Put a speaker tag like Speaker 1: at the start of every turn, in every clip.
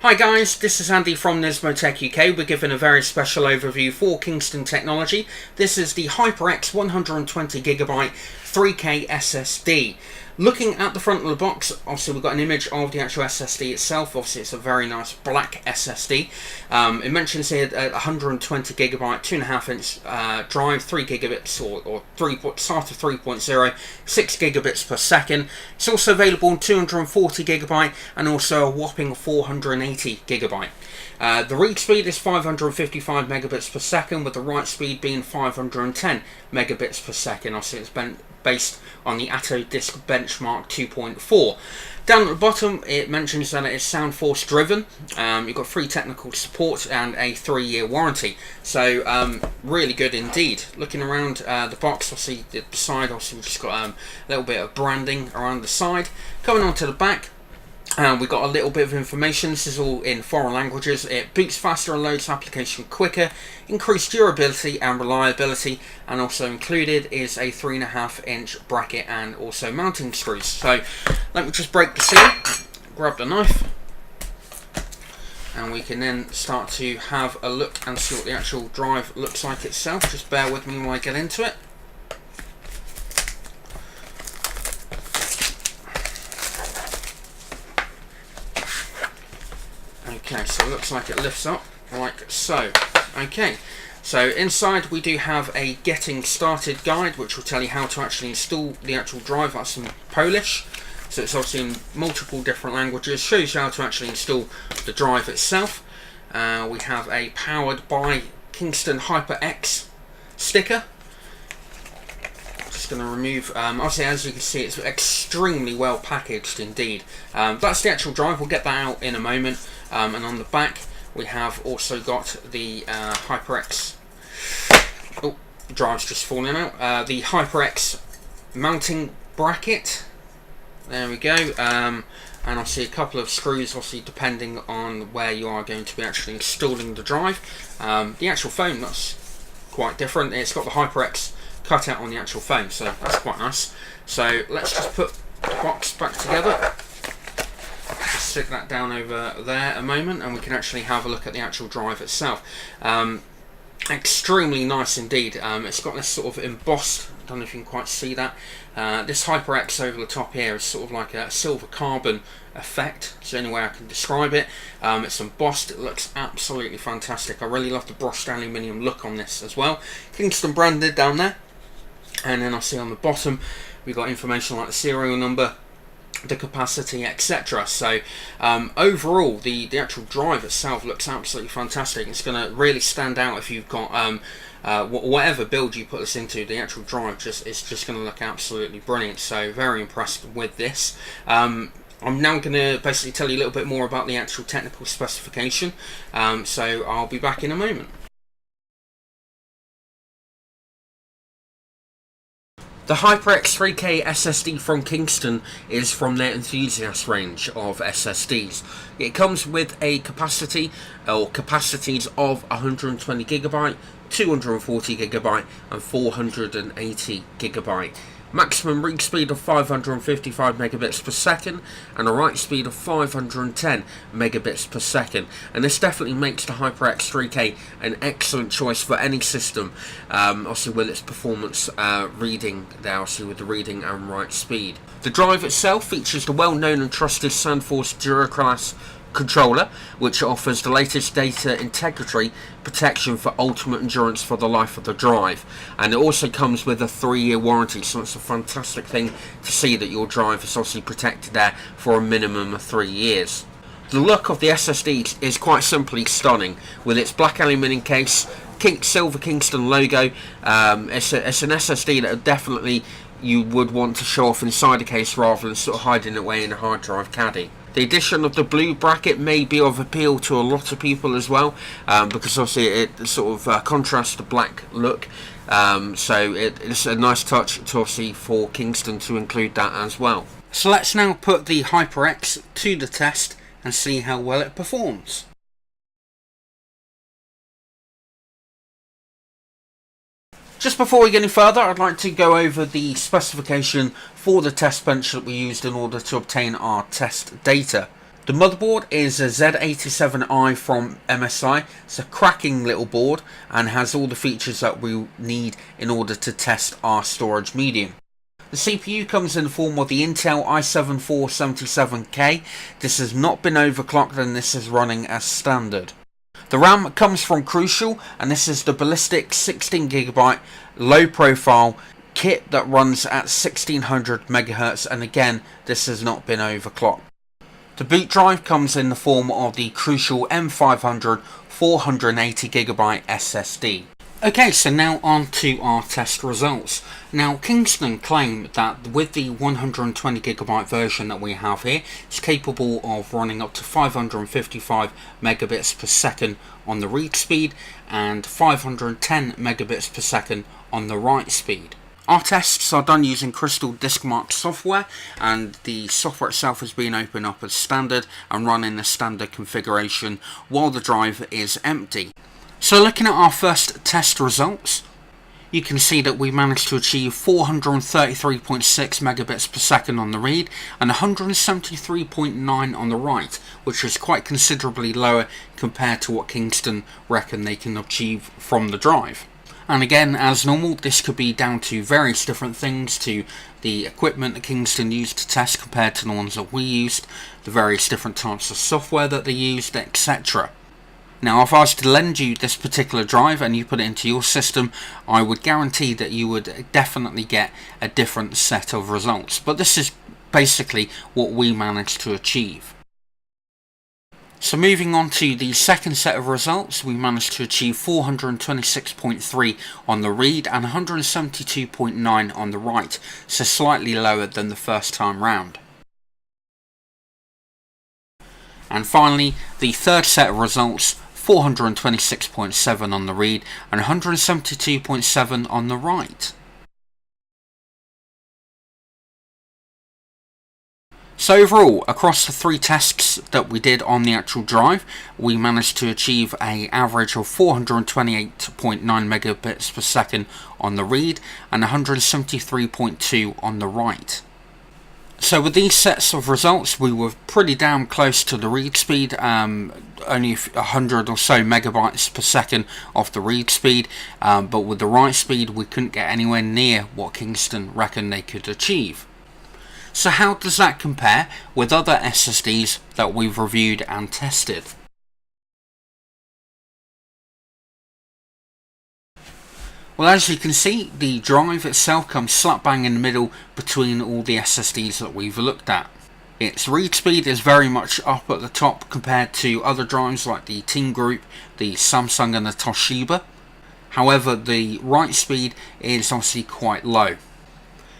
Speaker 1: Hi guys, this is Andy from Nismotech UK. We're giving a very special overview for Kingston technology. This is the HyperX 120GB 3K SSD. Looking at the front of the box, obviously we've got an image of the actual SSD itself. Obviously it's a very nice black SSD. It mentions here 120GB, 2.5 inch drive, 3 gigabits or SATA 3.0, 6 gigabits per second. It's also available in 240GB and also a whopping 480GB. The read speed is 555 megabits per second, with the write speed being 510 megabits per second. Obviously it's been based on the Atto Disk Benchmark 2.4. Down at the bottom it mentions that it is Soundforce driven. You've got free technical support and a 3-year warranty, so really good indeed. Looking around the box, obviously the side, obviously we've just got a little bit of branding around the side. Coming on to the back, we've got a little bit of information. This is all in foreign languages. It boots faster and loads application quicker, increased durability and reliability, and also included is a 3.5 inch bracket and also mounting screws. So let me just break the seal, grab the knife, and we can then start to have a look and see what the actual drive looks like itself. Just bear with me while I get into it. Okay, so it looks like it lifts up like so. Okay, so inside we do have a getting started guide, which will tell you how to actually install the actual drive. That's in Polish, so it's obviously in multiple different languages. Shows you how to actually install the drive itself. We have a powered by Kingston HyperX sticker. Just going to remove, obviously as you can see it's extremely well packaged indeed. That's the actual drive, we'll get that out in a moment. And on the back we have also got the HyperX, oh, the drive's just falling out, the HyperX mounting bracket, there we go, and obviously a couple of screws, obviously depending on where you are going to be actually installing the drive. The actual phone, that's quite different. It's got the HyperX cut out on the actual phone, so that's quite nice. So let's just put the box back together. Just stick that down over there a moment and we can actually have a look at the actual drive itself. Extremely nice indeed. It's got this sort of embossed, I don't know if you can quite see that, this HyperX over the top here is sort of like a silver carbon effect. It's the only way I can describe it. It's embossed, it looks absolutely fantastic. I really love the brushed aluminium look on this as well. Kingston branded down there. And then I see on the bottom we've got information like the serial number, the capacity, etc. So overall the actual drive itself looks absolutely fantastic. It's going to really stand out if you've got whatever build you put this into. The actual drive is just going to look absolutely brilliant. So very impressed with this. I'm now going to basically tell you a little bit more about the actual technical specification, so I'll be back in a moment. The HyperX 3K SSD from Kingston is from their enthusiast range of SSDs. It comes with a capacity or capacities of 120GB, 240GB and 480GB. Maximum read speed of 555 megabits per second and a write speed of 510 megabits per second. And this definitely makes the HyperX 3K an excellent choice for any system, obviously with its performance reading there, obviously with the reading and write speed. The drive itself features the well-known and trusted Soundforce Duraclass controller, which offers the latest data integrity protection for ultimate endurance for the life of the drive, and it also comes with a 3-year warranty, so it's a fantastic thing to see that your drive is obviously protected there for a minimum of 3 years. The look of the SSD is quite simply stunning, with its black aluminium case, silver Kingston logo. It's an SSD that definitely you would want to show off inside a case rather than sort of hiding it away in a hard drive caddy. The addition of the blue bracket may be of appeal to a lot of people as well, because obviously it sort of contrasts the black look, so it's a nice touch to obviously for Kingston to include that as well. So let's now put the HyperX to the test and see how well it performs. Just before we get any further, I'd like to go over the specification for the test bench that we used in order to obtain our test data. The motherboard is a Z87i from MSI. It's a cracking little board and has all the features that we need in order to test our storage medium. The CPU comes in the form of the Intel i7-4777K. This has not been overclocked and this is running as standard. The RAM comes from Crucial, and this is the ballistic 16GB low profile kit that runs at 1600 MHz, and again this has not been overclocked. The boot drive comes in the form of the Crucial M500 480GB SSD. Okay, so now on to our test results. Now, Kingston claim that with the 120GB version that we have here, it's capable of running up to 555 megabits per second on the read speed and 510 megabits per second on the write speed. Our tests are done using Crystal DiskMark software, and the software itself has been opened up as standard and run in the standard configuration while the drive is empty. So looking at our first test results, you can see that we managed to achieve 433.6 megabits per second on the read and 173.9 on the write, which is quite considerably lower compared to what Kingston reckon they can achieve from the drive. And again, as normal, this could be down to various different things, to the equipment that Kingston used to test compared to the ones that we used, the various different types of software that they used, etc. Now, if I was to lend you this particular drive and you put it into your system, I would guarantee that you would definitely get a different set of results. But this is basically what we managed to achieve. So moving on to the second set of results, we managed to achieve 426.3 on the read and 172.9 on the write, so slightly lower than the first time round. And finally, the third set of results, 426.7 on the read and 172.7 on the write. So overall, across the three tests that we did on the actual drive, we managed to achieve an average of 428.9 megabits per second on the read and 173.2 on the write. So with these sets of results, we were pretty damn close to the read speed, only 100 or so megabytes per second off the read speed, but with the write speed we couldn't get anywhere near what Kingston reckoned they could achieve. So how does that compare with other SSDs that we've reviewed and tested? Well, as you can see, the drive itself comes slap bang in the middle between all the SSDs that we've looked at. Its read speed is very much up at the top compared to other drives like the Team Group, the Samsung and the Toshiba. However, the write speed is obviously quite low.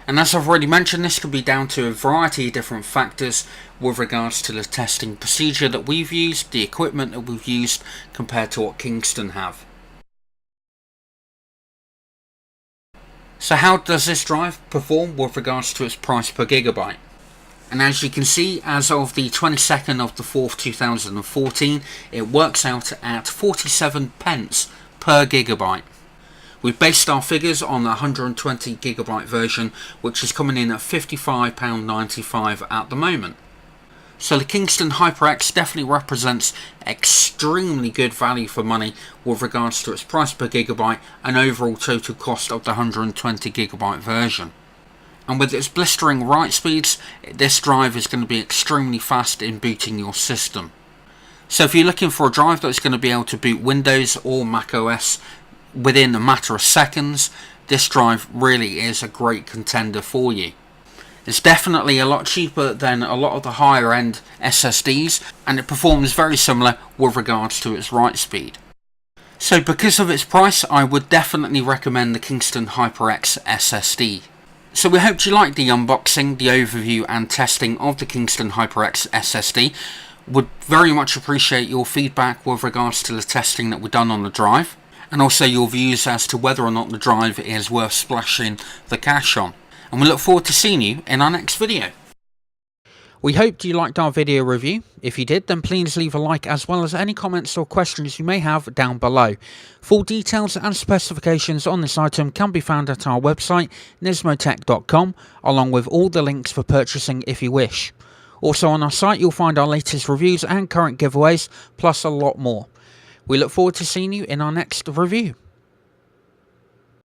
Speaker 1: And as I've already mentioned, this could be down to a variety of different factors with regards to the testing procedure that we've used, the equipment that we've used compared to what Kingston have. So how does this drive perform with regards to its price per gigabyte? And as you can see, as of the 22nd of the 4th 2014, it works out at 47 pence per gigabyte. We've based our figures on the 120 gigabyte version, which is coming in at £55.95 at the moment. So the Kingston HyperX definitely represents extremely good value for money with regards to its price per gigabyte and overall total cost of the 120 gigabyte version. And with its blistering write speeds, this drive is going to be extremely fast in booting your system. So if you're looking for a drive that's going to be able to boot Windows or Mac OS within a matter of seconds, this drive really is a great contender for you. It's definitely a lot cheaper than a lot of the higher end SSDs, and it performs very similar with regards to its write speed. So because of its price, I would definitely recommend the Kingston HyperX SSD. So we hope you liked the unboxing, the overview and testing of the Kingston HyperX SSD. Would very much appreciate your feedback with regards to the testing that we've done on the drive, and also your views as to whether or not the drive is worth splashing the cash on. And we look forward to seeing you in our next video. We hope you liked our video review. If you did, then please leave a like as well as any comments or questions you may have down below. Full details and specifications on this item can be found at our website nismotech.com, along with all the links for purchasing if you wish. Also on our site you'll find our latest reviews and current giveaways, plus a lot more. We look forward to seeing you in our next review.